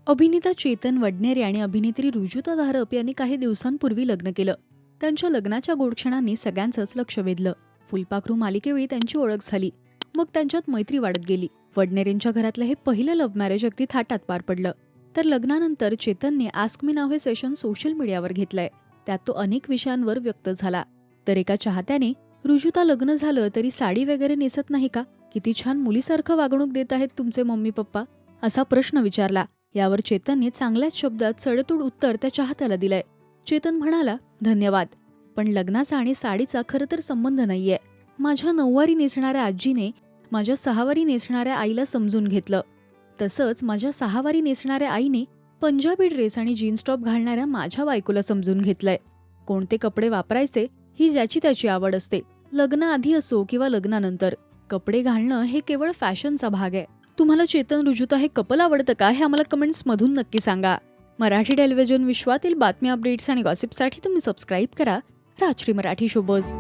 अभिनेता चेतन वडनेरे आणि अभिनेत्री रुजुता धारप यांनी काही दिवसांपूर्वी लग्न केलं. त्यांच्या लग्नाच्या गोड क्षणांनी सगळ्यांचंच लक्ष वेधलं. फुलपाखरू मालिकेवेळी त्यांची ओळख झाली. मग त्यांच्यात मैत्री वाढत गेली. वडनेरेंच्या घरातलं हे पहिलं लव्ह मॅरेज अगदी थाटात पार पडलं. तर लग्नानंतर चेतनने आस्क मी नाव हे सेशन सोशल मीडियावर घेतलंय. त्यात तो अनेक विषयांवर व्यक्त झाला. तर एका चाहत्याने, रुजुता लग्न झालं तरी साडी वगैरे नेसत नाही का? किती छान मुलीसारखं वागणूक देत आहेत तुमचे मम्मी पप्पा, असा प्रश्न विचारला. यावर चेतनने चांगल्याच शब्दात सडेतोड उत्तर त्या चाहत्याला दिलंय. चेतन म्हणाला, धन्यवाद, पण लग्नाचा आणि साडीचा खरं तर संबंध नाहीये. माझ्या 9वारी नेसणाऱ्या आजीने माझ्या 6वारी नेसणाऱ्या आईला समजून घेतलं. तसंच माझ्या 6वारी नेसणाऱ्या आईने पंजाबी ड्रेस आणि जीन्स टॉप घालणाऱ्या माझ्या बायकोला समजून घेतलंय. कोणते कपडे वापरायचे ही ज्याची त्याची आवड असते. लग्न आधी असो किंवा लग्नानंतर, कपडे घालणं हे केवळ फॅशनचा भाग आहे. तुम्हाला चेतन रुजुता हे कपल आवडतं का हे आम्हाला कमेंट्समधून नक्की सांगा. मराठी टेलिव्हिजन विश्वातील बातम्या, अपडेट्स आणि गॉसिपसाठी तुम्ही सबस्क्राईब करा राजश्री मराठी शोबज.